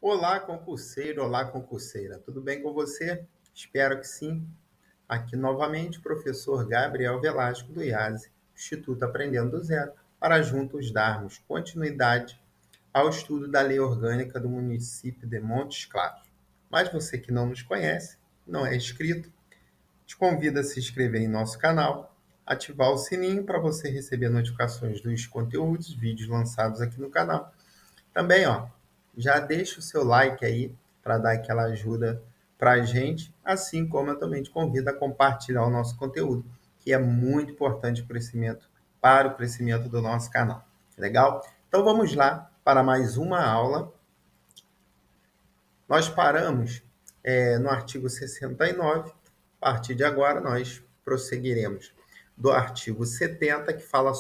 Olá, concurseiro, olá, concurseira. Tudo bem com você? Espero que sim. Aqui novamente, o professor Gabriel Velasco do IASE, Instituto Aprendendo do Zero, para juntos darmos continuidade ao estudo da Lei Orgânica do município de Montes Claros. Mas você que não nos conhece, não é inscrito, te convido a se inscrever em nosso canal, ativar o sininho para você receber notificações dos conteúdos, vídeos lançados aqui no canal. Também, já deixa o seu like aí para dar aquela ajuda para a gente, assim como eu também te convido a compartilhar o nosso conteúdo, que é muito importante para o crescimento do nosso canal. Legal? Então vamos lá para mais uma aula. Nós paramos no artigo 69. A partir de agora, nós prosseguiremos do artigo 70, que fala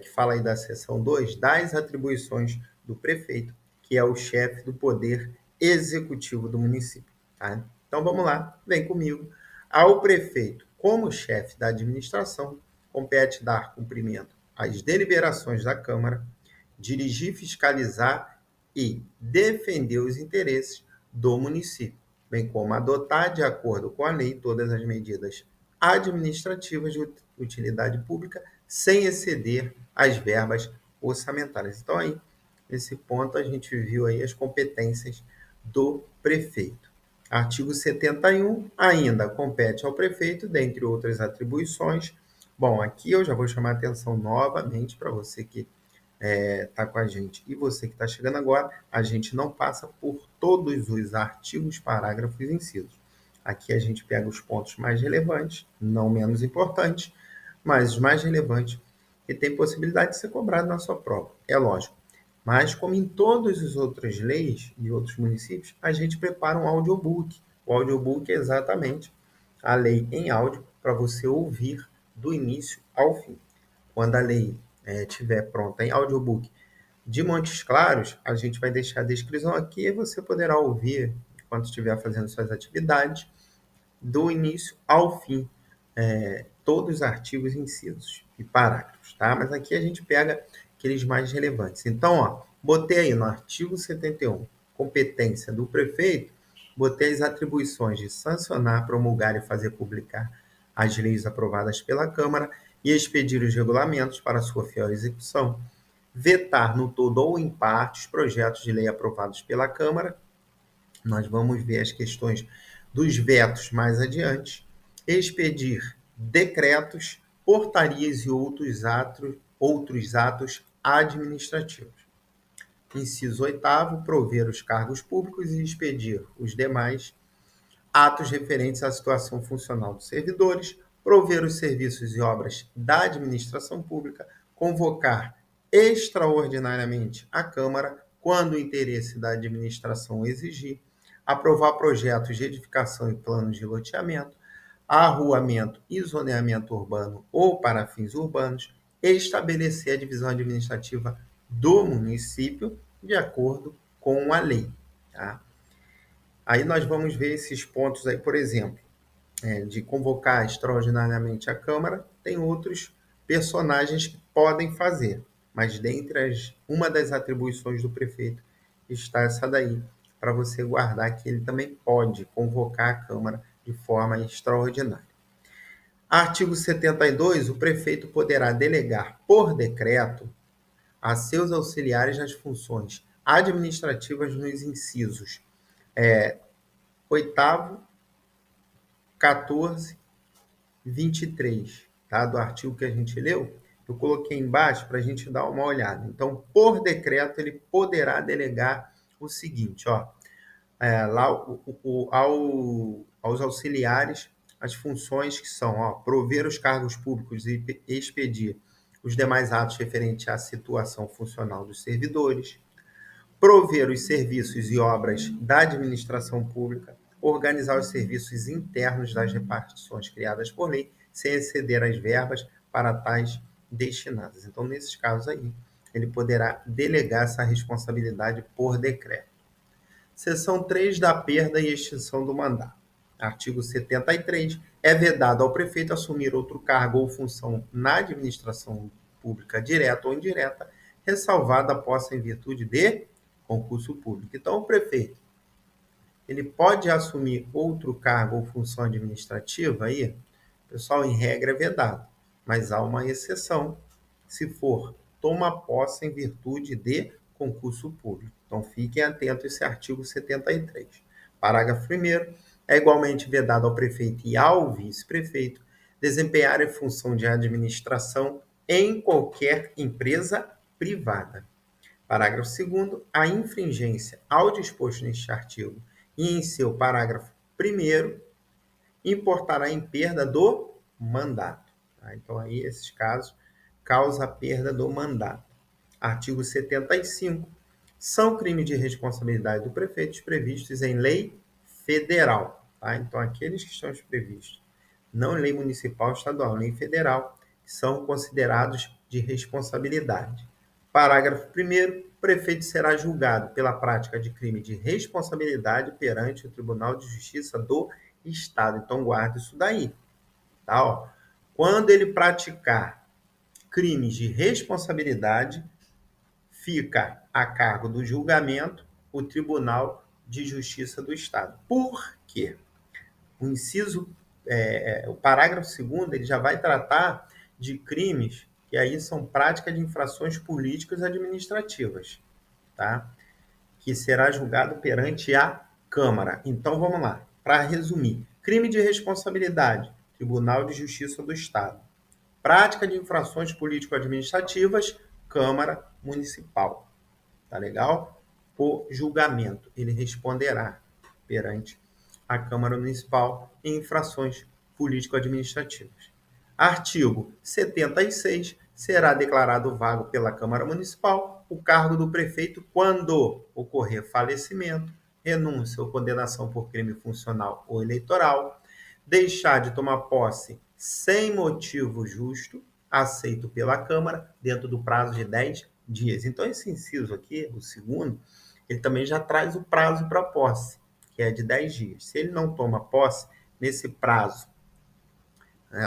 que fala aí da seção 2, das atribuições do prefeito, que é o chefe do poder executivo do município. Tá? Então vamos lá, vem comigo. Ao prefeito, como chefe da administração, compete dar cumprimento às deliberações da Câmara, dirigir, fiscalizar e defender os interesses do município, bem como adotar, de acordo com a lei, todas as medidas administrativas de utilidade pública, sem exceder as verbas orçamentárias. Então, aí, nesse ponto, a gente viu aí as competências do prefeito. Artigo 71, ainda compete ao prefeito, dentre outras atribuições. Bom, aqui eu já vou chamar a atenção novamente para você que está com a gente e você que está chegando agora, a gente não passa por todos os artigos, parágrafos e incisos. Aqui a gente pega os pontos mais relevantes, não menos importantes, mas os mais relevantes que tem possibilidade de ser cobrado na sua prova, é lógico. Mas, como em todas as outras leis e outros municípios, a gente prepara um audiobook. O audiobook é exatamente a lei em áudio para você ouvir do início ao fim. Quando a lei estiver pronta em audiobook de Montes Claros, a gente vai deixar a descrição aqui e você poderá ouvir enquanto estiver fazendo suas atividades, do início ao fim, todos os artigos, incisos e parágrafos, tá? Mas aqui a gente pega aqueles mais relevantes. Então, botei aí no artigo 71, competência do prefeito, botei as atribuições de sancionar, promulgar e fazer publicar as leis aprovadas pela Câmara e expedir os regulamentos para sua fiel execução, vetar no todo ou em parte os projetos de lei aprovados pela Câmara. Nós vamos ver as questões dos vetos mais adiante, expedir decretos, portarias e outros atos administrativos. Inciso 8º, prover os cargos públicos e expedir os demais atos referentes à situação funcional dos servidores, prover os serviços e obras da administração pública, convocar extraordinariamente a Câmara, quando o interesse da administração exigir, aprovar projetos de edificação e planos de loteamento, arruamento e zoneamento urbano ou para fins urbanos, estabelecer a divisão administrativa do município de acordo com a lei. Tá? Aí nós vamos ver esses pontos aí, por exemplo, de convocar extraordinariamente a Câmara, tem outros personagens que podem fazer, mas dentre uma das atribuições do prefeito está essa daí, para você guardar que ele também pode convocar a Câmara de forma extraordinária. Artigo 72, o prefeito poderá delegar por decreto a seus auxiliares as funções administrativas nos incisos 8º, 14, 23, tá? Do artigo que a gente leu, eu coloquei embaixo para a gente dar uma olhada. Então, por decreto, ele poderá delegar o seguinte, lá aos auxiliares as funções que são prover os cargos públicos e expedir os demais atos referentes à situação funcional dos servidores, prover os serviços e obras da administração pública, organizar os serviços internos das repartições criadas por lei, sem exceder as verbas para tais destinadas. Então, nesses casos aí, ele poderá delegar essa responsabilidade por decreto. Seção 3 da perda e extinção do mandato. Artigo 73. É vedado ao prefeito assumir outro cargo ou função na administração pública direta ou indireta, ressalvada a posse em virtude de concurso público. Então, o prefeito, ele pode assumir outro cargo ou função administrativa aí, pessoal, em regra é vedado, mas há uma exceção, se for toma posse em virtude de concurso público. Então, fiquem atentos a esse artigo 73. Parágrafo 1º, é igualmente vedado ao prefeito e ao vice-prefeito desempenhar a função de administração em qualquer empresa privada. Parágrafo 2º, a infringência ao disposto neste artigo e em seu parágrafo 1º importará em perda do mandato. Tá? Então, aí, esses casos, causa a perda do mandato. Artigo 75. São crimes de responsabilidade do prefeito previstos em lei federal. Tá? Então, aqueles que estão previstos não em lei municipal, estadual, lei federal, são considerados de responsabilidade. Parágrafo 1º. O prefeito será julgado pela prática de crime de responsabilidade perante o Tribunal de Justiça do Estado. Então, guarda isso daí. Tá? Ó, quando ele praticar crimes de responsabilidade, fica a cargo do julgamento o Tribunal de Justiça do Estado. Por quê? O parágrafo 2º, ele já vai tratar de crimes que aí são prática de infrações políticas administrativas, tá? Que será julgado perante a Câmara. Então, vamos lá. Para resumir, crime de responsabilidade, Tribunal de Justiça do Estado. Prática de infrações político-administrativas, Câmara Municipal. Tá legal? Por julgamento, ele responderá perante a Câmara Municipal em infrações político-administrativas. Artigo 76. Será declarado vago pela Câmara Municipal o cargo do prefeito quando ocorrer falecimento, renúncia ou condenação por crime funcional ou eleitoral, deixar de tomar posse sem motivo justo, aceito pela Câmara, dentro do prazo de 10 dias. Então, esse inciso aqui, o segundo, ele também já traz o prazo para posse, que é de 10 dias. Se ele não toma posse nesse prazo,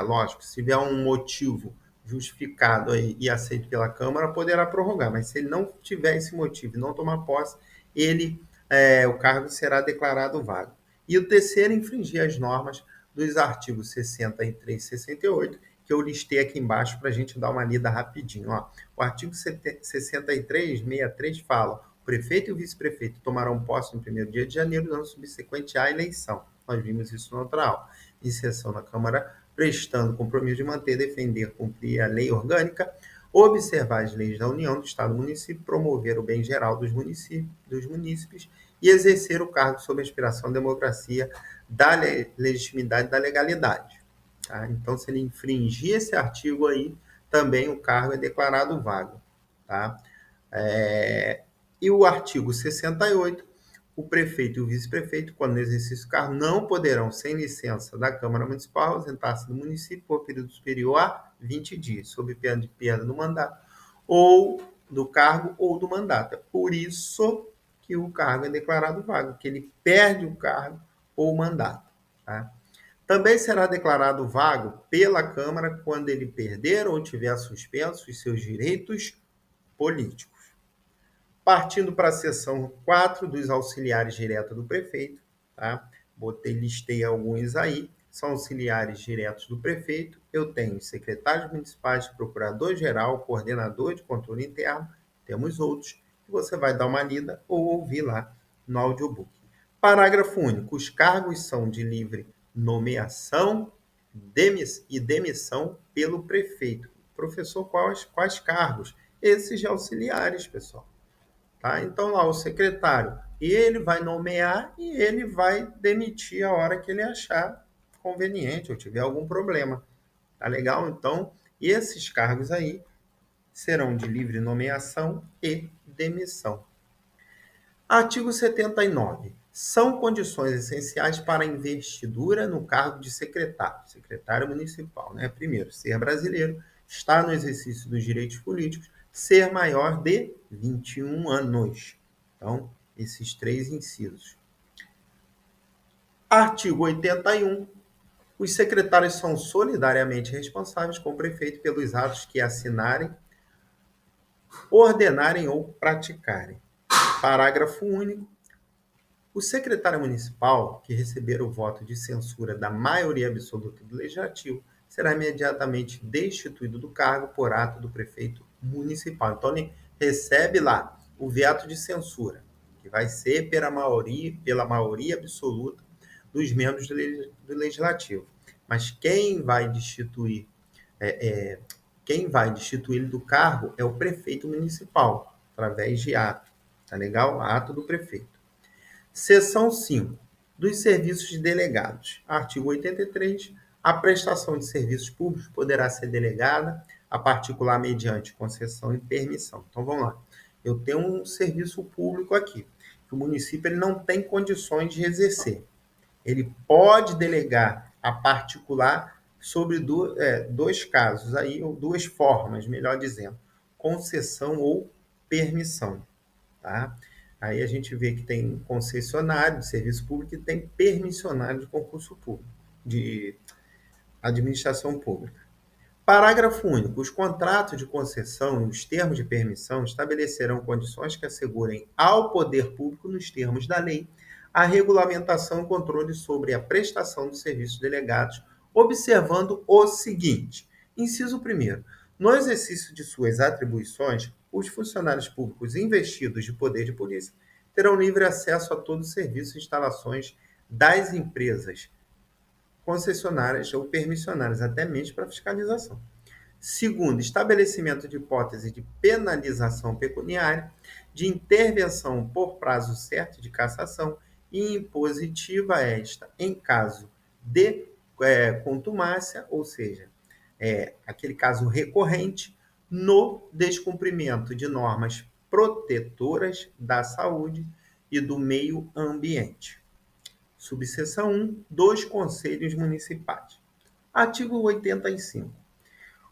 lógico, se tiver um motivo justificado aí e aceito pela Câmara, poderá prorrogar, mas se ele não tiver esse motivo e não tomar posse, o cargo será declarado vago. E o terceiro, infringir as normas dos artigos 63 e 68, que eu listei aqui embaixo para a gente dar uma lida rapidinho. Ó. O artigo 63 fala: o prefeito e o vice-prefeito tomarão posse no primeiro dia de janeiro do ano subsequente à eleição. Nós vimos isso na outra aula. Em sessão na Câmara, prestando compromisso de manter, defender, cumprir a lei orgânica, observar as leis da União, do Estado, do município, promover o bem geral dos munícipes e exercer o cargo sob a inspiração da democracia, da legitimidade e da legalidade. Tá? Então, se ele infringir esse artigo aí, também o cargo é declarado vago. Tá? E o artigo 68, o prefeito e o vice-prefeito, quando exercício do cargo, não poderão, sem licença da Câmara Municipal, ausentar-se do município por período superior a 20 dias, sob pena de perda do mandato, ou do cargo ou do mandato. É por isso que o cargo é declarado vago, que ele perde o cargo ou o mandato. Tá? Também será declarado vago pela Câmara quando ele perder ou tiver suspenso os seus direitos políticos. Partindo para a seção 4 dos auxiliares diretos do prefeito, tá? Listei alguns aí, são auxiliares diretos do prefeito. Eu tenho secretários municipais, procurador-geral, coordenador de controle interno, temos outros, que você vai dar uma lida ou ouvir lá no audiobook. Parágrafo único. Os cargos são de livre nomeação e demissão pelo prefeito. Professor, quais cargos? Esses de auxiliares, pessoal. Tá? Então, lá o secretário, ele vai nomear e ele vai demitir a hora que ele achar conveniente ou tiver algum problema. Tá legal? Então, esses cargos aí serão de livre nomeação e demissão. Artigo 79. São condições essenciais para a investidura no cargo de secretário municipal. Né? Primeiro, ser brasileiro, estar no exercício dos direitos políticos, ser maior de 21 anos. Então, esses 3 incisos. Artigo 81. Os secretários são solidariamente responsáveis com o prefeito pelos atos que assinarem, ordenarem ou praticarem. Parágrafo único. O secretário municipal que receber o voto de censura da maioria absoluta do Legislativo será imediatamente destituído do cargo por ato do prefeito municipal. Então, ele recebe lá o veto de censura, que vai ser pela maioria absoluta dos membros do Legislativo. Mas quem vai destituir ele do cargo é o prefeito municipal, através de ato. Tá legal? Ato do prefeito. Seção 5. Dos serviços de delegados. Artigo 83. A prestação de serviços públicos poderá ser delegada a particular mediante concessão e permissão. Então, vamos lá. Eu tenho um serviço público aqui, que o município ele não tem condições de exercer. Ele pode delegar a particular sobre dois casos, aí, ou duas formas, melhor dizendo, concessão ou permissão. Tá? Aí a gente vê que tem concessionário de serviço público e tem permissionário de concurso público, de administração pública. Parágrafo único. Os contratos de concessão e os termos de permissão estabelecerão condições que assegurem ao poder público, nos termos da lei, a regulamentação e controle sobre a prestação dos serviços delegados, observando o seguinte. Inciso 1º. No exercício de suas atribuições, os funcionários públicos investidos de poder de polícia terão livre acesso a todos os serviços e instalações das empresas concessionárias ou permissionárias, até mesmo para fiscalização. Segundo, estabelecimento de hipótese de penalização pecuniária, de intervenção por prazo certo de cassação e impositiva esta, em caso de contumácia, ou seja, aquele caso recorrente, no descumprimento de normas protetoras da saúde e do meio ambiente. Subseção 1 dos Conselhos Municipais. Artigo 85.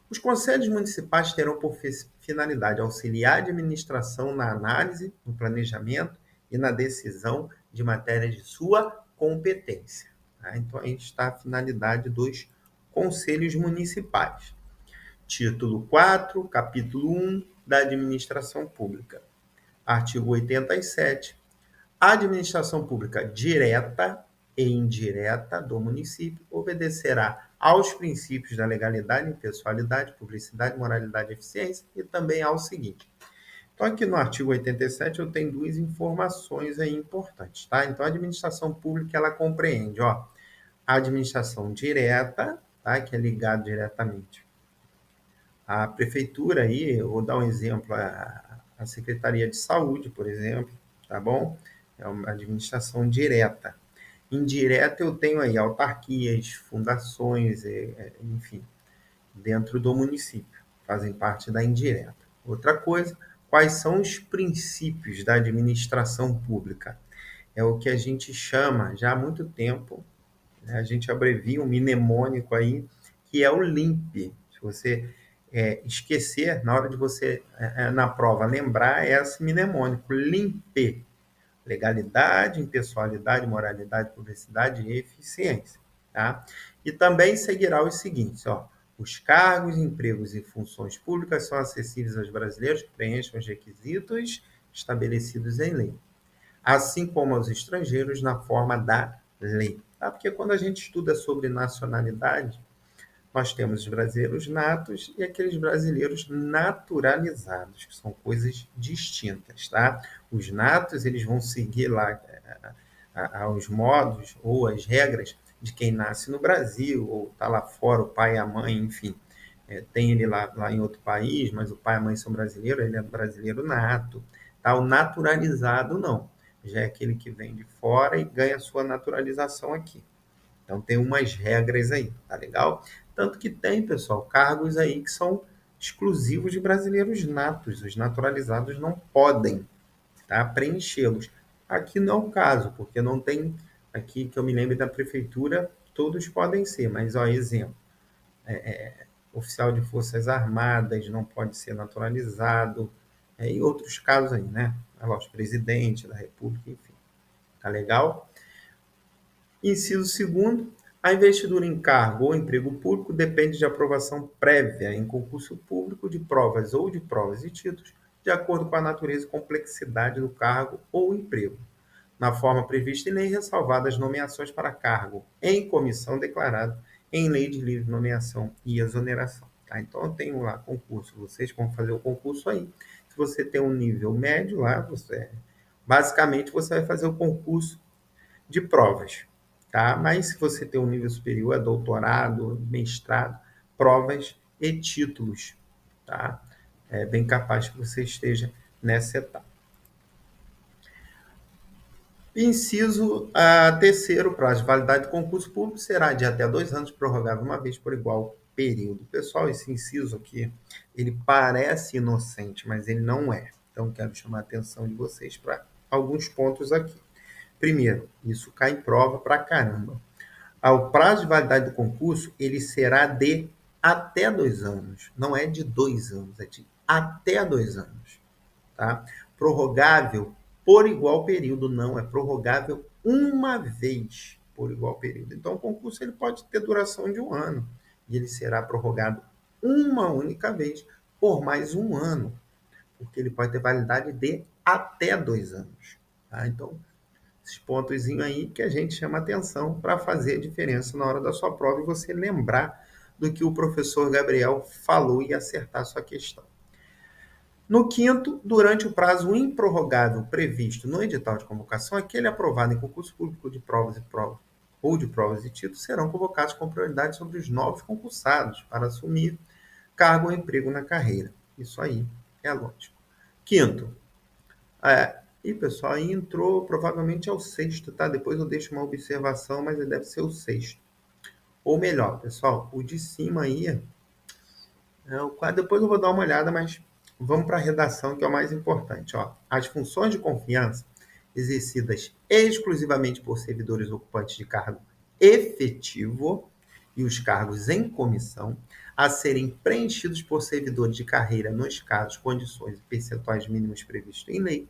Os conselhos municipais terão por finalidade auxiliar a administração na análise, no planejamento e na decisão de matérias de sua competência. Tá? Então, aí está a finalidade dos conselhos municipais. Título 4, capítulo 1 da Administração Pública. Artigo 87. A administração pública direta e indireta do município obedecerá aos princípios da legalidade, impessoalidade, publicidade, moralidade e eficiência e também ao seguinte. Então, aqui no artigo 87, eu tenho duas informações aí importantes, tá? Então, a administração pública, ela compreende, a administração direta, tá? Que é ligada diretamente à prefeitura aí, eu vou dar um exemplo, a Secretaria de Saúde, por exemplo, tá bom? É uma administração direta. Indireta, eu tenho aí autarquias, fundações, enfim, dentro do município, fazem parte da indireta. Outra coisa, quais são os princípios da administração pública? É o que a gente chama, já há muito tempo, né, a gente abrevia um mnemônico aí, que é o LIMP. Se você esquecer, na hora de você, na prova, lembrar, é esse mnemônico, LIMP. Legalidade, impessoalidade, moralidade, publicidade e eficiência. Tá? E também seguirá os seguintes. Os cargos, empregos e funções públicas são acessíveis aos brasileiros que preencham os requisitos estabelecidos em lei, assim como aos estrangeiros na forma da lei. Tá? Porque quando a gente estuda sobre nacionalidade, nós temos os brasileiros natos e aqueles brasileiros naturalizados, que são coisas distintas, tá? Os natos, eles vão seguir lá os modos ou as regras de quem nasce no Brasil, ou está lá fora, o pai e a mãe, enfim. Tem ele lá em outro país, mas o pai e a mãe são brasileiros, ele é brasileiro nato. Tá? O naturalizado, não. Já é aquele que vem de fora e ganha sua naturalização aqui. Então, tem umas regras aí, tá legal? Tanto que tem, pessoal, cargos aí que são exclusivos de brasileiros natos. Os naturalizados não podem, tá, preenchê-los. Aqui não é o caso, porque não tem, aqui que eu me lembro da prefeitura, todos podem ser, mas, exemplo, oficial de Forças Armadas não pode ser naturalizado, e outros casos aí, né? Presidente da República, enfim. Tá legal? Inciso 2º, a investidura em cargo ou emprego público depende de aprovação prévia em concurso público de provas ou de provas e títulos de acordo com a natureza e complexidade do cargo ou emprego, na forma prevista em lei, ressalvadas as nomeações para cargo em comissão declarado em lei de livre nomeação e exoneração. Tá? Então, eu tenho lá concurso, vocês vão fazer o concurso aí. Se você tem um nível médio lá, basicamente você vai fazer o concurso de provas, tá? Mas se você tem um nível superior, é doutorado, mestrado, provas e títulos, tá? É bem capaz que você esteja nessa etapa. Inciso terceiro, prazo de validade do concurso público será de até 2 anos, prorrogável uma vez por igual período. Pessoal, esse inciso aqui, ele parece inocente, mas ele não é. Então, quero chamar a atenção de vocês para alguns pontos aqui. Primeiro, isso cai em prova pra caramba. O prazo de validade do concurso, ele será de até 2 anos. Não é de 2 anos, é de até 2 anos. Tá? Prorrogável por igual período, não. É prorrogável uma vez por igual período. Então, o concurso ele pode ter duração de 1 ano. E ele será prorrogado uma única vez por mais 1 ano. Porque ele pode ter validade de até 2 anos. Tá? Então, esses pontos aí que a gente chama atenção para fazer a diferença na hora da sua prova e você lembrar do que o professor Gabriel falou e acertar a sua questão. No quinto, durante o prazo improrrogável previsto no edital de convocação, aquele aprovado em concurso público de provas e prova ou de provas e títulos serão convocados com prioridade sobre os novos concursados para assumir cargo ou emprego na carreira. Isso aí é lógico. Quinto, e pessoal, aí entrou provavelmente é o sexto, tá? Depois eu deixo uma observação, mas ele deve ser o sexto. Ou melhor, pessoal, o de cima aí, depois eu vou dar uma olhada, mas vamos para a redação, que é o mais importante. Ó. As funções de confiança exercidas exclusivamente por servidores ocupantes de cargo efetivo e os cargos em comissão a serem preenchidos por servidores de carreira nos casos, condições e percentuais mínimos previstos em lei,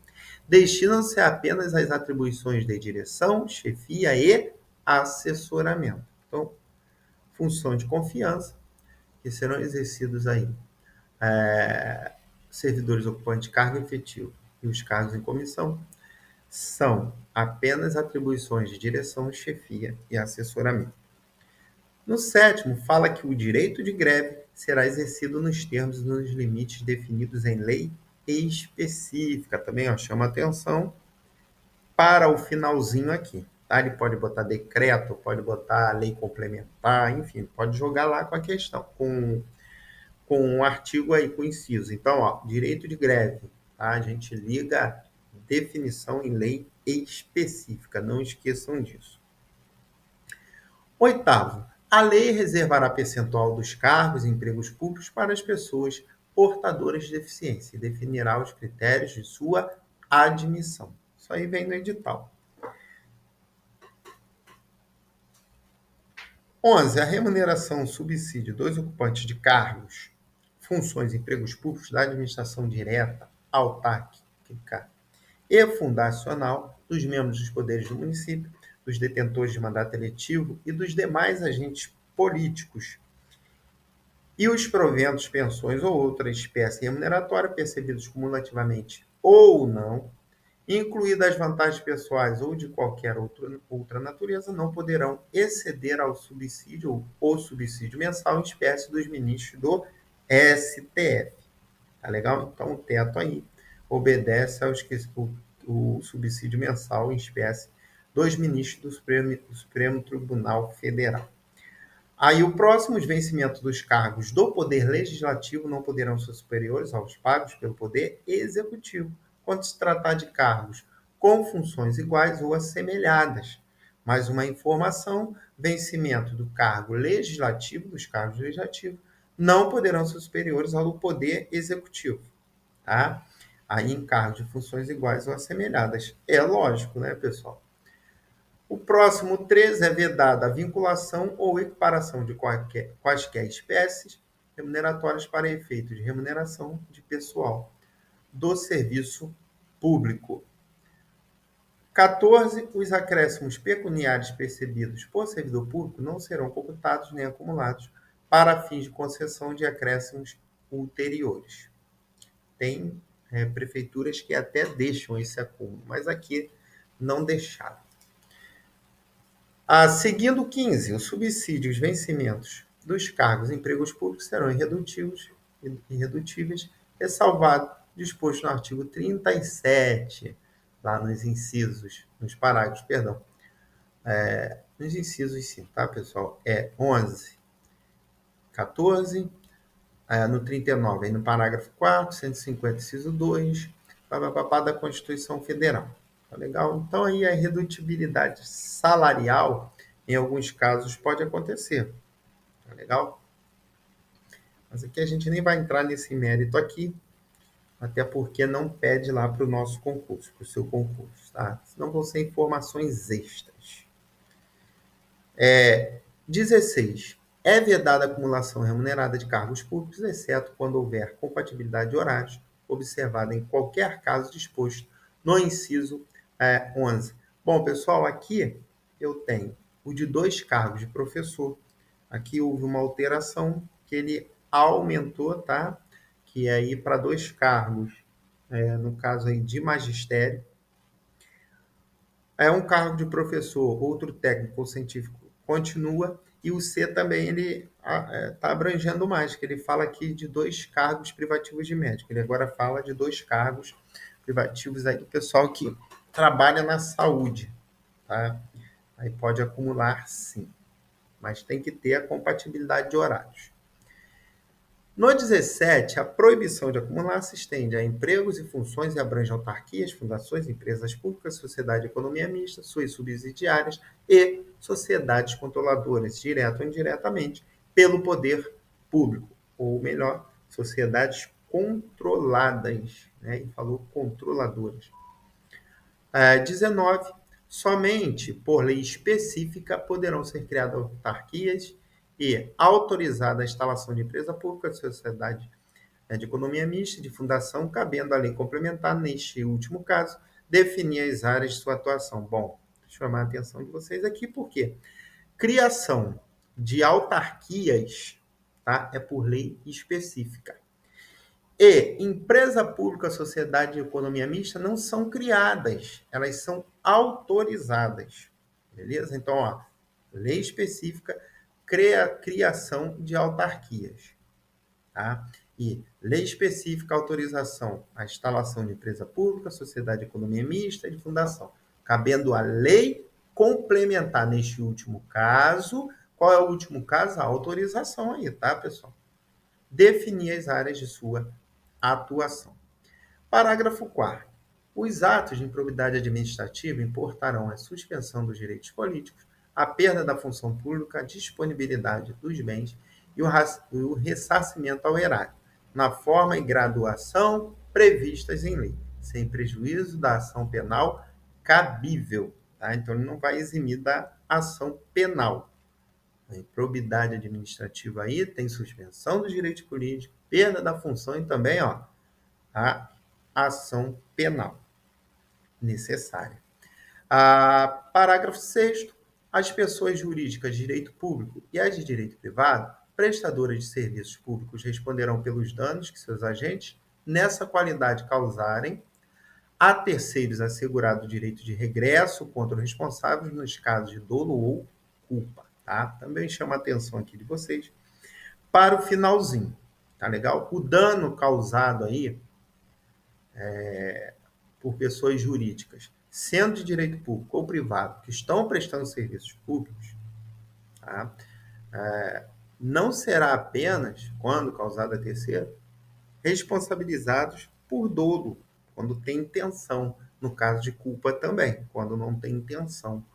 destinam-se apenas às atribuições de direção, chefia e assessoramento. Então, função de confiança, que serão exercidos aí servidores ocupantes de cargo efetivo e os cargos em comissão, são apenas atribuições de direção, chefia e assessoramento. No sétimo, fala que o direito de greve será exercido nos termos e nos limites definidos em lei específica. Também chama atenção para o finalzinho aqui. Tá? Ele pode botar decreto, pode botar lei complementar, enfim, pode jogar lá com a questão, com um artigo aí com inciso. Então, direito de greve, tá? A gente liga definição em lei específica, não esqueçam disso. Oitavo, a lei reservará percentual dos cargos e empregos públicos para as pessoas portadoras de deficiência e definirá os critérios de sua admissão. Isso aí vem no edital. 11. A remuneração subsídio dos ocupantes de cargos, funções e empregos públicos da administração direta, autárquica e fundacional dos membros dos poderes do município, dos detentores de mandato eletivo e dos demais agentes políticos, e os proventos, pensões ou outra espécie remuneratória percebidos cumulativamente ou não, incluídas as vantagens pessoais ou de qualquer outra natureza, não poderão exceder ao subsídio ou subsídio mensal em espécie dos ministros do STF. Tá legal? Então, o teto aí obedece o subsídio mensal em espécie dos ministros do Supremo Tribunal Federal. Aí o próximo, os vencimentos dos cargos do Poder Legislativo não poderão ser superiores aos pagos pelo Poder Executivo, quando se tratar de cargos com funções iguais ou assemelhadas. Mais uma informação, vencimento do cargo legislativo, dos cargos legislativos, não poderão ser superiores ao do Poder Executivo. Tá? Aí em cargos de funções iguais ou assemelhadas. É lógico, né, pessoal? O próximo 13 é vedada a vinculação ou equiparação de quaisquer espécies remuneratórias para efeito de remuneração de pessoal do serviço público. 14. Os acréscimos pecuniários percebidos por servidor público não serão computados nem acumulados para fins de concessão de acréscimos ulteriores. Tem prefeituras que até deixam esse acúmulo, mas aqui não deixaram. Seguindo 15, os subsídios, vencimentos dos cargos e empregos públicos serão irredutíveis, ressalvado disposto no artigo 37, lá nos parágrafos, perdão, nos incisos sim, tá, pessoal? 11, 14, no 39, aí no parágrafo 4º, 150, inciso 2, papapá, da Constituição Federal. Tá legal? Então, aí a redutibilidade salarial, em alguns casos, pode acontecer. Tá legal? Mas aqui a gente nem vai entrar nesse mérito aqui, até porque não pede lá para o nosso concurso, para o seu concurso, tá? Senão vão ser informações extras. 16. É vedada a acumulação remunerada de cargos públicos, exceto quando houver compatibilidade de horários, observada em qualquer caso disposto no inciso 11. Bom, pessoal, aqui eu tenho o de 2 cargos de professor. Aqui houve uma alteração que ele aumentou, tá? Que é aí para 2 cargos, no caso aí de magistério. Um cargo de professor, outro técnico ou científico continua, e o C também ele está abrangendo mais, que ele fala aqui de 2 cargos privativos de médico. Ele agora fala de 2 cargos privativos aí do pessoal que trabalha na saúde, tá? Aí pode acumular sim, mas tem que ter a compatibilidade de horários. No 17, a proibição de acumular se estende a empregos e funções e abrange autarquias, fundações, empresas públicas, sociedade de economia mista, suas subsidiárias e sociedades controladoras, direta ou indiretamente, pelo poder público, ou melhor, sociedades controladas, né? E falou controladoras. 19. Somente por lei específica poderão ser criadas autarquias e autorizada a instalação de empresa pública, de sociedade de economia mista, de fundação, cabendo a lei complementar, neste último caso, definir as áreas de sua atuação. Bom, chamar a atenção de vocês aqui, porque criação de autarquias, tá, é por lei específica. E empresa pública, sociedade de economia mista não são criadas, elas são autorizadas. Beleza? Então, lei específica, criação de autarquias. Tá? E lei específica, autorização à instalação de empresa pública, sociedade de economia mista e de fundação. Cabendo a lei complementar neste último caso. Qual é o último caso? A autorização aí, tá, pessoal? Definir as áreas de sua atuação. Parágrafo 4º. Os atos de improbidade administrativa importarão a suspensão dos direitos políticos, a perda da função pública, a disponibilidade dos bens e o ressarcimento ao erário, na forma e graduação previstas em lei, sem prejuízo da ação penal cabível. Tá? Então, ele não vai eximir da ação penal. A improbidade administrativa aí tem suspensão dos direitos políticos, perda da função e também a ação penal necessária. Parágrafo 6º. As pessoas jurídicas de direito público e as de direito privado, prestadoras de serviços públicos, responderão pelos danos que seus agentes, nessa qualidade, causarem a terceiros assegurado o direito de regresso contra os responsáveis nos casos de dolo ou culpa. Tá? Também chama a atenção aqui de vocês para o finalzinho. Tá legal? O dano causado aí por pessoas jurídicas, sendo de direito público ou privado, que estão prestando serviços públicos, tá? Não será apenas, quando causado a terceiro, responsabilizados por dolo, quando tem intenção. No caso de culpa também, quando não tem intenção.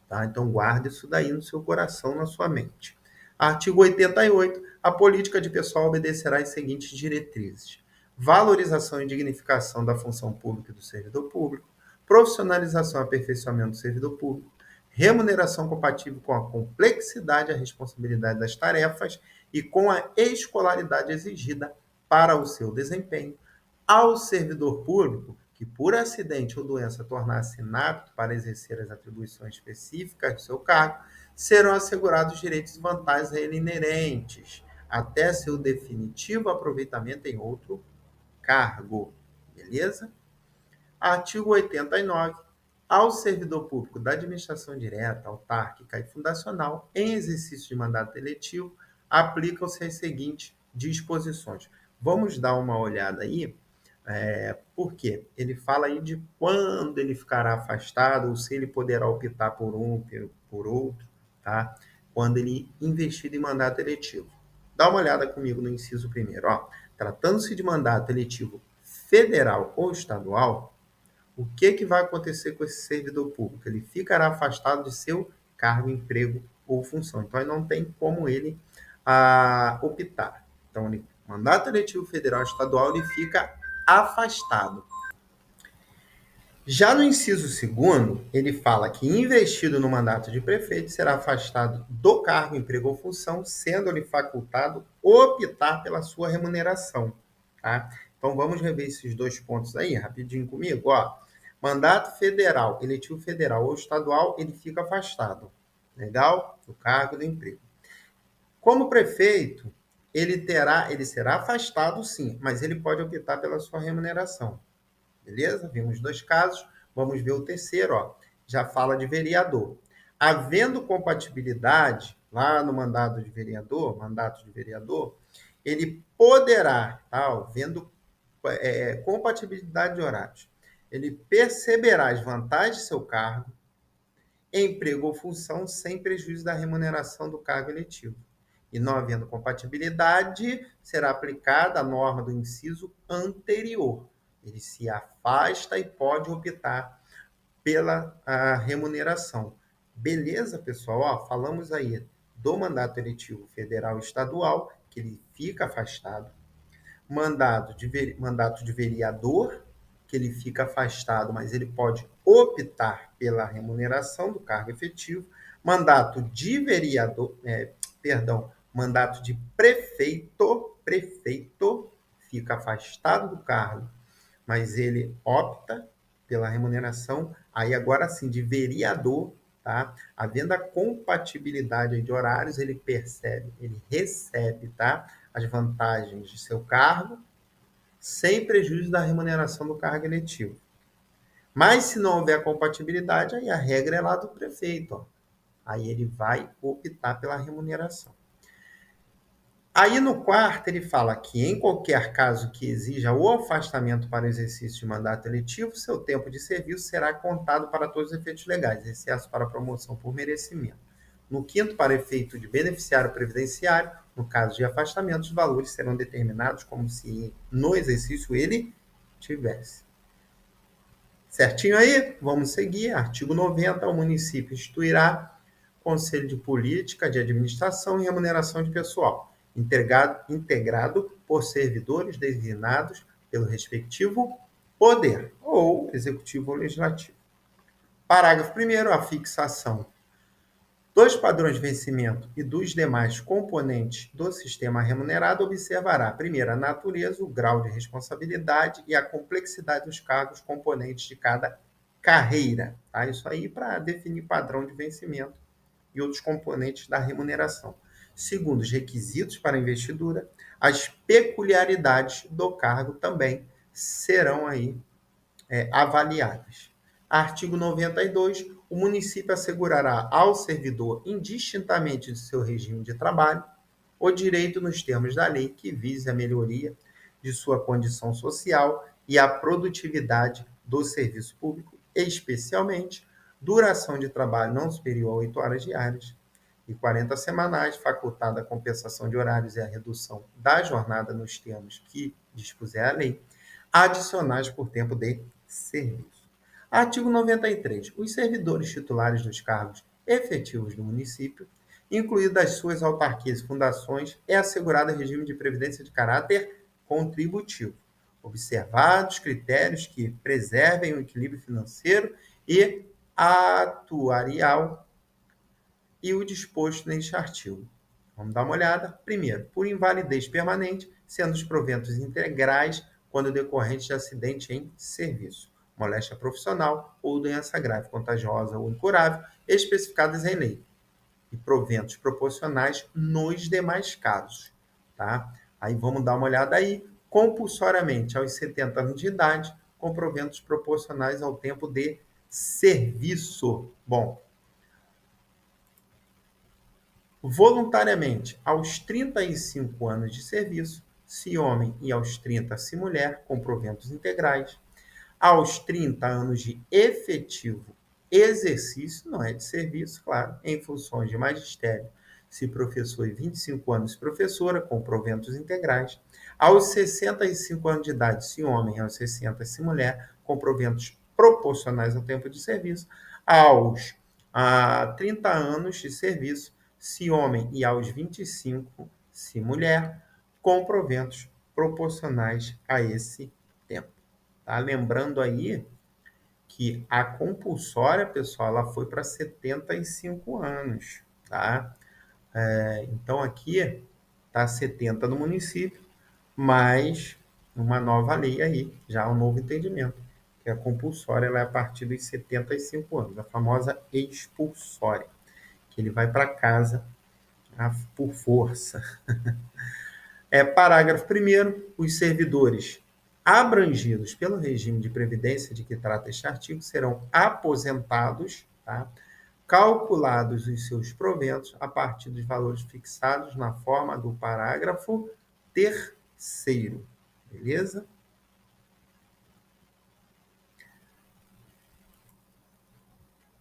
Tá? Então, guarde isso daí no seu coração, na sua mente. Artigo 88. A política de pessoal obedecerá às seguintes diretrizes: valorização e dignificação da função pública e do servidor público, profissionalização e aperfeiçoamento do servidor público, remuneração compatível com a complexidade e a responsabilidade das tarefas e com a escolaridade exigida para o seu desempenho. Ao servidor público que, por acidente ou doença, tornar-se inapto para exercer as atribuições específicas do seu cargo, serão assegurados direitos e vantagens a ele inerentes, até seu definitivo aproveitamento em outro cargo. beleza? Artigo 89. Ao servidor público da administração direta, autárquica e fundacional, em exercício de mandato eletivo, aplicam-se as seguintes disposições. Vamos dar uma olhada aí, porque ele fala aí de quando ele ficará afastado, ou se ele poderá optar por um, por outro, tá? Quando ele investido em mandato eletivo. Dá uma olhada comigo no inciso primeiro. Ó. Tratando-se de mandato eletivo federal ou estadual, o que vai acontecer com esse servidor público? Ele ficará afastado de seu cargo, emprego ou função. Então, aí não tem como ele optar. Então, mandato eletivo federal e estadual, ele fica afastado. Já no inciso segundo, ele fala que investido no mandato de prefeito será afastado do cargo, emprego ou função, sendo-lhe facultado optar pela sua remuneração. Tá? Então, vamos rever esses dois pontos aí, rapidinho comigo. Ó. Mandato federal, eletivo federal ou estadual, ele fica afastado. Legal? Do cargo, do emprego. Como prefeito, ele será afastado sim, mas ele pode optar pela sua remuneração. Beleza? Vimos dois casos. Vamos ver o terceiro, ó. Já fala de vereador. Havendo compatibilidade lá no mandato de vereador, ele poderá, tá, vendo compatibilidade de horários, ele perceberá as vantagens de seu cargo, emprego ou função sem prejuízo da remuneração do cargo eletivo. E não havendo compatibilidade, será aplicada a norma do inciso anterior. Ele se afasta e pode optar pela remuneração. Beleza, pessoal? Ó, falamos aí do mandato eletivo federal e estadual, que ele fica afastado. Mandato de vereador, que ele fica afastado, mas ele pode optar pela remuneração do cargo efetivo. Mandato de vereador, mandato de prefeito, fica afastado do cargo, mas ele opta pela remuneração. Aí agora sim, de vereador, tá? Havendo a compatibilidade de horários, ele recebe, tá? As vantagens de seu cargo, sem prejuízo da remuneração do cargo eletivo. Mas se não houver compatibilidade, aí a regra é lá do prefeito, ó. Aí ele vai optar pela remuneração. Aí no quarto ele fala que em qualquer caso que exija o afastamento para o exercício de mandato eletivo, seu tempo de serviço será contado para todos os efeitos legais, exceto para promoção por merecimento. No quinto, para efeito de beneficiário previdenciário, no caso de afastamento, os valores serão determinados como se no exercício ele tivesse. Certinho aí? Vamos seguir. Artigo 90. O município instituirá Conselho de Política de Administração e Remuneração de Pessoal, integrado por servidores designados pelo respectivo poder, ou executivo ou legislativo. Parágrafo 1º. A fixação dos padrões de vencimento e dos demais componentes do sistema remunerado observará, primeiro, a natureza, o grau de responsabilidade e a complexidade dos cargos componentes de cada carreira. Tá? Isso aí para definir padrão de vencimento e outros componentes da remuneração. Segundo, os requisitos para a investidura, as peculiaridades do cargo também serão aí avaliadas. Artigo 92. O município assegurará ao servidor, indistintamente de seu regime de trabalho, o direito nos termos da lei que vise a melhoria de sua condição social e a produtividade do serviço público, especialmente duração de trabalho não superior a 8 horas diárias e 40 semanais, facultada a compensação de horários e a redução da jornada nos termos que dispuser a lei, adicionais por tempo de serviço. Artigo 93. Os servidores titulares dos cargos efetivos do município, incluídas as suas autarquias e fundações, é assegurado regime de previdência de caráter contributivo, observados critérios que preservem o equilíbrio financeiro e atuarial e o disposto neste artigo. Vamos dar uma olhada. Primeiro, por invalidez permanente, sendo os proventos integrais quando decorrentes de acidente em serviço, moléstia profissional ou doença grave, contagiosa ou incurável, especificadas em lei, e proventos proporcionais nos demais casos. Tá? Aí vamos dar uma olhada aí. compulsoriamente aos 70 anos de idade, com proventos proporcionais ao tempo de serviço. Bom, voluntariamente aos 35 anos de serviço, se homem, e aos 30 se mulher, com proventos integrais. Aos 30 anos de efetivo exercício, não é de serviço, claro, em funções de magistério, se professor, e 25 anos professora, com proventos integrais. Aos 65 anos de idade, se homem, aos 60 se mulher, com proventos proporcionais ao tempo de serviço. Aos 30 anos de serviço, se homem, e aos 25 se mulher, com proventos proporcionais a esse tempo. Tá? Lembrando aí que a compulsória, pessoal, ela foi para 75 anos, tá? Então, aqui está 70 no município, mas uma nova lei aí, já um novo entendimento, que a compulsória ela é a partir dos 75 anos, a famosa expulsória, que ele vai para casa por força. Parágrafo 1º, os servidores abrangidos pelo regime de previdência de que trata este artigo serão aposentados, tá? Calculados os seus proventos a partir dos valores fixados na forma do parágrafo 3º. Beleza?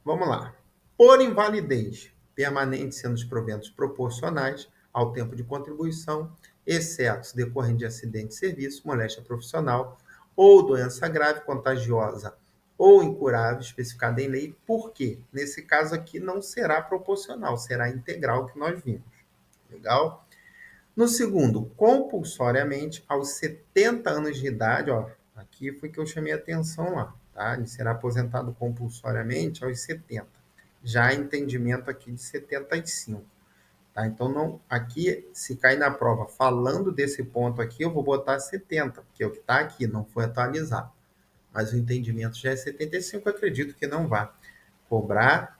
Vamos lá. Por invalidez permanente sendo os proventos proporcionais ao tempo de contribuição, exceto se decorrente de acidente de serviço, moléstia profissional ou doença grave, contagiosa ou incurável, especificada em lei, porque nesse caso aqui não será proporcional, será integral, que nós vimos. Legal? No segundo, compulsoriamente aos 70 anos de idade, ó, aqui foi que eu chamei a atenção lá, tá? Ele será aposentado compulsoriamente aos 70. Já entendimento aqui de 75. Tá? Então, não, aqui, se cair na prova falando desse ponto aqui, eu vou botar 70, porque é o que está aqui, não foi atualizado. Mas o entendimento já é 75, acredito que não vá cobrar,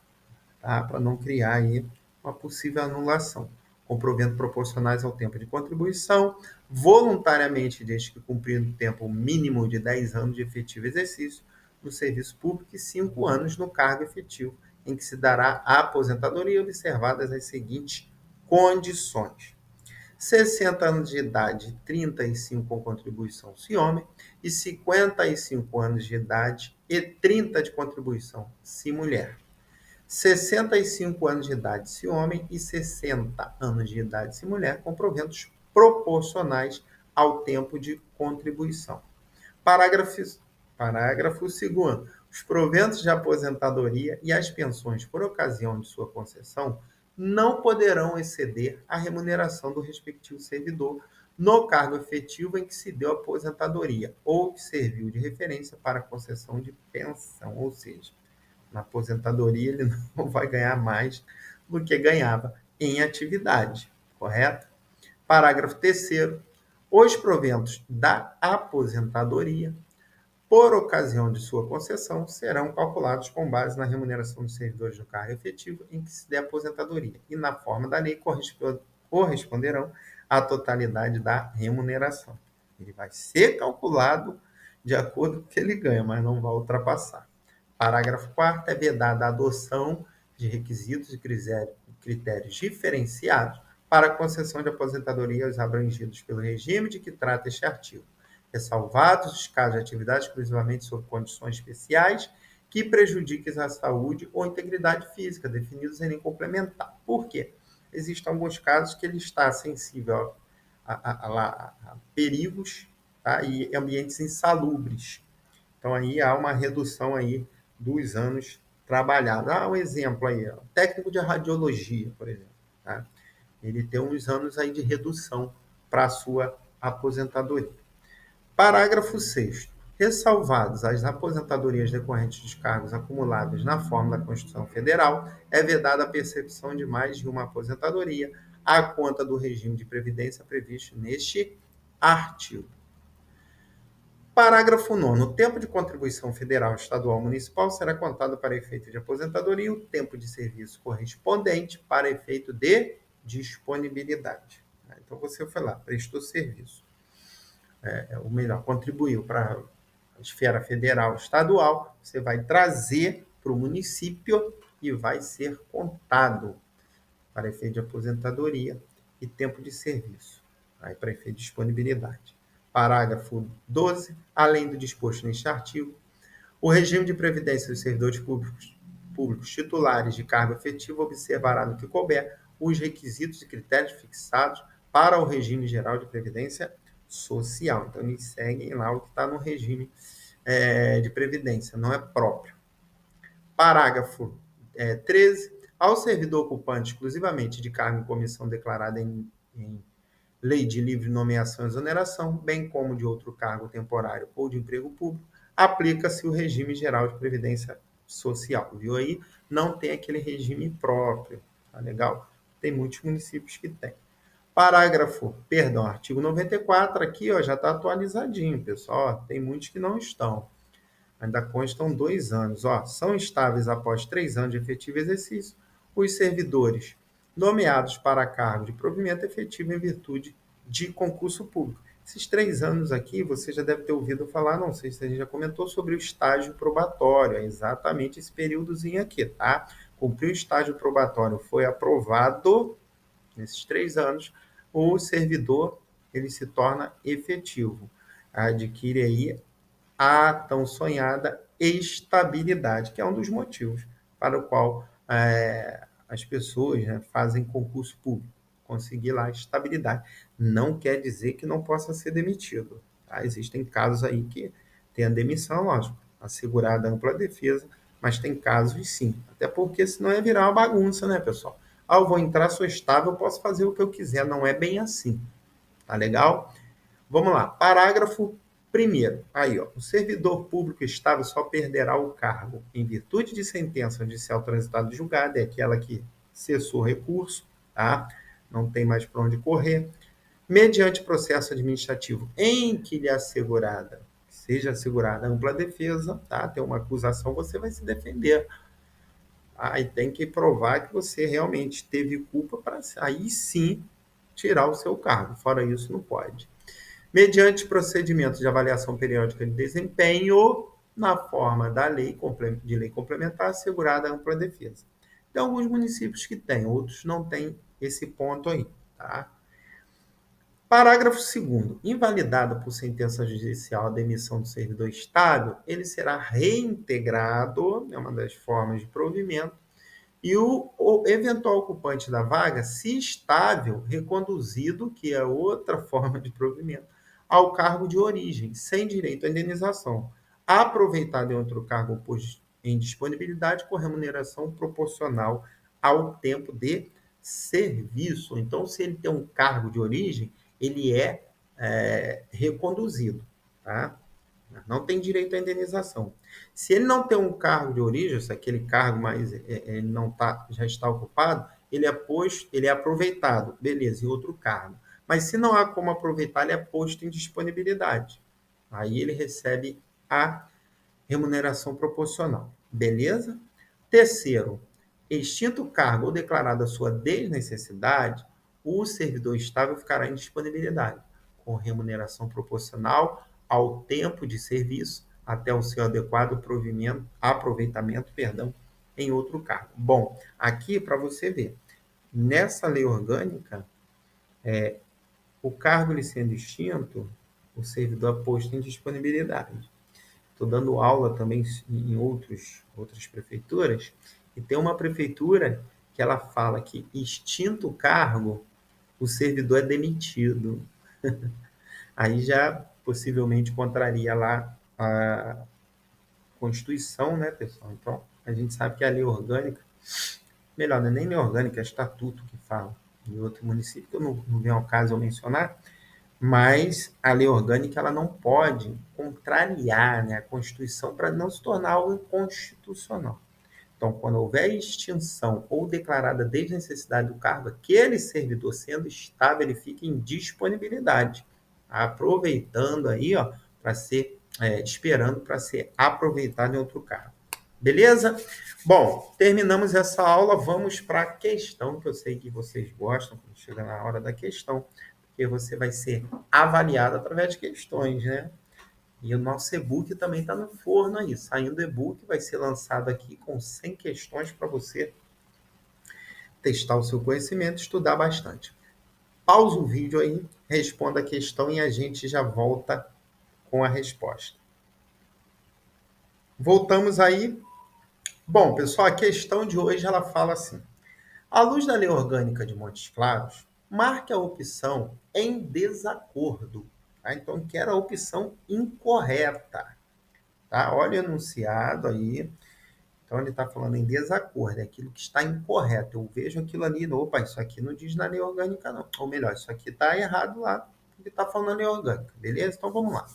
tá? Para não criar aí uma possível anulação. Com proventos proporcionais ao tempo de contribuição, voluntariamente, desde que cumprindo o tempo mínimo de 10 anos de efetivo exercício no serviço público e 5 anos no cargo efetivo, em que se dará a aposentadoria, observadas as seguintes condições: 60 anos de idade, 35 com contribuição se homem, e 55 anos de idade e 30 de contribuição se mulher. 65 anos de idade se homem e 60 anos de idade se mulher, com proventos proporcionais ao tempo de contribuição. Parágrafo 2º. Os proventos de aposentadoria e as pensões por ocasião de sua concessão não poderão exceder a remuneração do respectivo servidor no cargo efetivo em que se deu a aposentadoria ou que serviu de referência para a concessão de pensão, ou seja, na aposentadoria ele não vai ganhar mais do que ganhava em atividade, correto? Parágrafo 3º. Os proventos da aposentadoria, por ocasião de sua concessão, serão calculados com base na remuneração dos servidores do cargo efetivo em que se der aposentadoria e, na forma da lei, corresponderão à totalidade da remuneração. Ele vai ser calculado de acordo com o que ele ganha, mas não vai ultrapassar. Parágrafo 4º. É vedada a adoção de requisitos e critérios diferenciados para a concessão de aposentadoria aos abrangidos pelo regime de que trata este artigo, ressalvados os casos de atividade exclusivamente sob condições especiais que prejudiquem a saúde ou integridade física, definidos em lei complementar. Por quê? Existem alguns casos que ele está sensível a perigos, tá? E ambientes insalubres. Então, aí há uma redução aí dos anos trabalhados. Um exemplo aí, ó, técnico de radiologia, por exemplo, tá? Ele tem uns anos aí de redução para a sua aposentadoria. Parágrafo 6º. Ressalvados as aposentadorias decorrentes dos cargos acumulados na forma da Constituição Federal, é vedada a percepção de mais de uma aposentadoria à conta do regime de previdência previsto neste artigo. Parágrafo 9º. O tempo de contribuição federal, estadual ou municipal será contado para efeito de aposentadoria e o tempo de serviço correspondente para efeito de disponibilidade. Então, você foi lá, prestou serviço. ou melhor, contribuiu para a esfera federal, estadual, você vai trazer para o município e vai ser contado para efeito de aposentadoria e tempo de serviço, aí para efeito de disponibilidade. Parágrafo 12. Além do disposto neste artigo, o regime de previdência dos servidores públicos titulares de cargo efetivo observará, no que couber, os requisitos e critérios fixados para o regime geral de previdência social. Então, eles seguem lá o que está no regime de previdência, não é próprio. Parágrafo 13. Ao servidor ocupante exclusivamente de cargo em comissão declarada em lei de livre nomeação e exoneração, bem como de outro cargo temporário ou de emprego público, aplica-se o regime geral de previdência social. Viu aí? Não tem aquele regime próprio. Tá legal? Tem muitos municípios que tem. Artigo 94, aqui ó, já está atualizadinho, pessoal. Tem muitos que não estão. Ainda constam 2 anos. Ó, são estáveis após 3 anos de efetivo exercício os servidores nomeados para cargo de provimento efetivo em virtude de concurso público. Esses 3 anos aqui, você já deve ter ouvido falar, não sei se a gente já comentou, sobre o estágio probatório. É exatamente esse períodozinho aqui, tá? Cumpriu o estágio probatório, foi aprovado nesses 3 anos, o servidor ele se torna efetivo. Adquire aí a tão sonhada estabilidade, que é um dos motivos para o qual as pessoas, né, fazem concurso público, conseguir lá a estabilidade. Não quer dizer que não possa ser demitido. Tá? Existem casos aí que tem a demissão, lógico, assegurada ampla defesa, mas tem casos sim. Até porque senão ia virar uma bagunça, né, pessoal? Eu vou entrar, sou estável, posso fazer o que eu quiser. Não é bem assim. Tá legal? Vamos lá. Parágrafo 1º. Aí, ó. O servidor público estável só perderá o cargo em virtude de sentença judicial transitada e julgada, é aquela que cessou o recurso, tá? Não tem mais para onde correr. Mediante processo administrativo em que lhe seja assegurada ampla defesa, tá? Tem uma acusação, você vai se defender. Aí tem que provar que você realmente teve culpa para aí sim tirar o seu cargo. Fora isso, não pode. Mediante procedimento de avaliação periódica de desempenho, na forma da lei complementar assegurada a ampla defesa. Tem alguns municípios que têm, outros não têm esse ponto aí. Tá? Parágrafo 2º. Invalidada por sentença judicial a demissão do servidor estável, ele será reintegrado, é uma das formas de provimento, e o eventual ocupante da vaga, se estável, reconduzido, que é outra forma de provimento, ao cargo de origem, sem direito à indenização, aproveitado em outro cargo posto em disponibilidade com remuneração proporcional ao tempo de serviço. Então, se ele tem um cargo de origem, ele é reconduzido, tá? Não tem direito à indenização. Se ele não tem um cargo de origem, se aquele cargo mais ele não tá, já está ocupado, ele é aproveitado, beleza, em outro cargo. Mas se não há como aproveitar, ele é posto em disponibilidade. Aí ele recebe a remuneração proporcional, beleza? Terceiro, extinto o cargo ou declarada a sua desnecessidade, o servidor estável ficará em disponibilidade, com remuneração proporcional ao tempo de serviço até o seu adequado aproveitamento, em outro cargo. Bom, aqui para você ver, nessa lei orgânica, o cargo ele sendo extinto, o servidor é posto em disponibilidade. Estou dando aula também em outras prefeituras, e tem uma prefeitura que ela fala que extinto o cargo, o servidor é demitido. Aí já possivelmente contraria lá a Constituição, né, pessoal? Então, a gente sabe que a lei orgânica, melhor, não é nem lei orgânica, é estatuto que fala, em outro município, que eu não venho ao caso eu mencionar, mas a lei orgânica ela não pode contrariar, né, a Constituição para não se tornar algo inconstitucional. Então, quando houver extinção ou declarada desnecessidade do cargo, aquele servidor sendo estável, ele fica em disponibilidade, aproveitando aí, ó, para ser, esperando para ser aproveitado em outro cargo. Beleza? Bom, terminamos essa aula, vamos para a questão, que eu sei que vocês gostam, quando chega na hora da questão. porque você vai ser avaliado através de questões, né? E o nosso e-book também está no forno aí. Saindo o e-book, vai ser lançado aqui com 100 questões para você testar o seu conhecimento, estudar bastante. Pausa o vídeo aí, responda a questão e a gente já volta com a resposta. Voltamos aí. Bom, pessoal, a questão de hoje ela fala assim: à luz da lei orgânica de Montes Claros, marque a opção em desacordo. Tá? Então, quero a opção incorreta. Tá? Olha o enunciado aí. Então, ele está falando em desacordo, é aquilo que está incorreto. Eu vejo aquilo ali, opa, isso aqui não diz na lei orgânica, não. Ou melhor, isso aqui está errado lá, porque está falando na lei orgânica. Beleza? Então, vamos lá.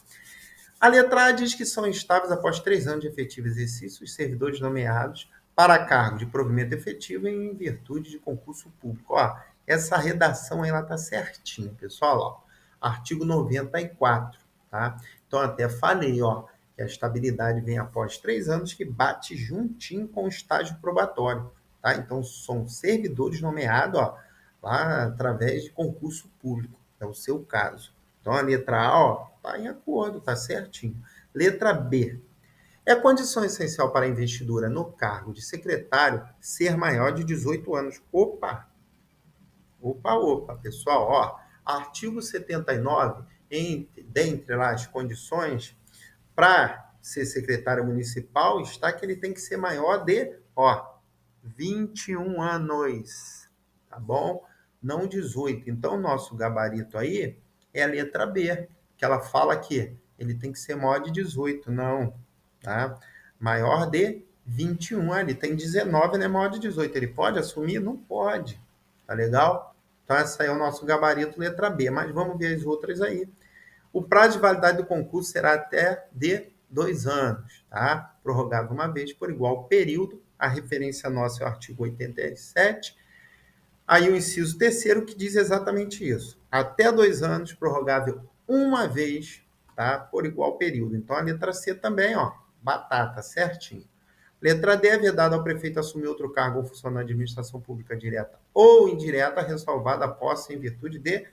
A letra A diz que são estáveis após 3 anos de efetivo exercício os servidores nomeados para cargo de provimento efetivo em virtude de concurso público. Ó, essa redação ela está certinha, pessoal. Ó, artigo 94, tá? Então, até falei, ó, que a estabilidade vem após 3 anos, que bate juntinho com o estágio probatório, tá? Então, são servidores nomeados, ó, lá através de concurso público. É o seu caso. Então, a letra A, ó, está em acordo, está certinho. Letra B. É condição essencial para a investidura no cargo de secretário ser maior de 18 anos. Opa, opa, pessoal, ó, artigo 79, dentre lá as condições para ser secretário municipal, está que ele tem que ser maior de, ó, 21 anos, tá bom? Não 18. Então, nosso gabarito aí é a letra B, que ela fala que ele tem que ser maior de 18, não, tá? Maior de 21, ele tem 19, né? Maior de 18. Ele pode assumir? Não pode, tá legal? Então, essa aí é o nosso gabarito, letra B, mas vamos ver as outras aí. O prazo de validade do concurso será até de 2 anos, tá? Prorrogável uma vez por igual período. A referência nossa é o artigo 87. Aí o inciso terceiro que diz exatamente isso. Até 2 anos, prorrogável uma vez, tá? Por igual período. Então a letra C também, ó, batata, certinho. Letra D é vedado ao prefeito assumir outro cargo ou função na administração pública direta ou indireta, ressalvada a posse em virtude de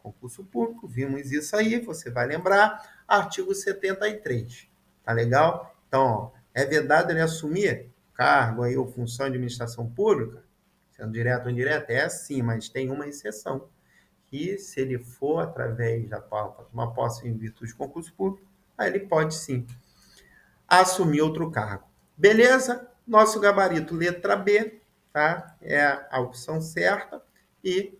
concurso público. Vimos isso aí, você vai lembrar. Artigo 73. Tá legal? Então, ó, é vedado ele assumir cargo aí ou função de administração pública, sendo direto ou indireto? É assim, mas tem uma exceção, que se ele for através da uma posse em virtude de concurso público, aí ele pode sim assumir outro cargo. Beleza? Nosso gabarito, letra B, tá? É a opção certa. E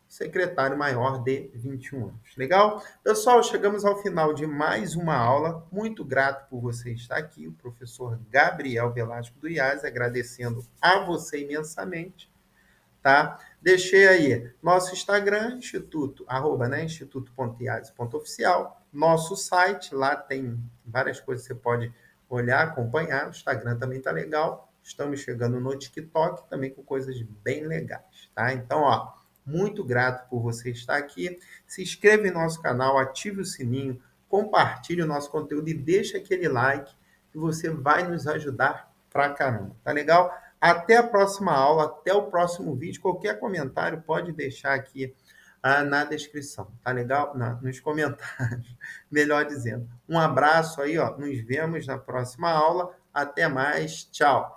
secretário maior de 21 anos. Legal? Pessoal, chegamos ao final de mais uma aula. Muito grato por você estar aqui. O professor Gabriel Velasco do IAS, agradecendo a você imensamente, tá? Deixei aí nosso Instagram, instituto, arroba, né, instituto.iase.oficial, nosso site, lá tem várias coisas que você pode olhar, acompanhar, o Instagram também tá legal, estamos chegando no TikTok também com coisas bem legais, tá? Então, ó, muito grato por você estar aqui, se inscreva em nosso canal, ative o sininho, compartilhe o nosso conteúdo e deixa aquele like que você vai nos ajudar pra caramba, tá legal? Até a próxima aula, até o próximo vídeo. Qualquer comentário pode deixar aqui na descrição, tá legal? Nos comentários, melhor dizendo. Um abraço aí, ó. Nos vemos na próxima aula. Até mais. Tchau.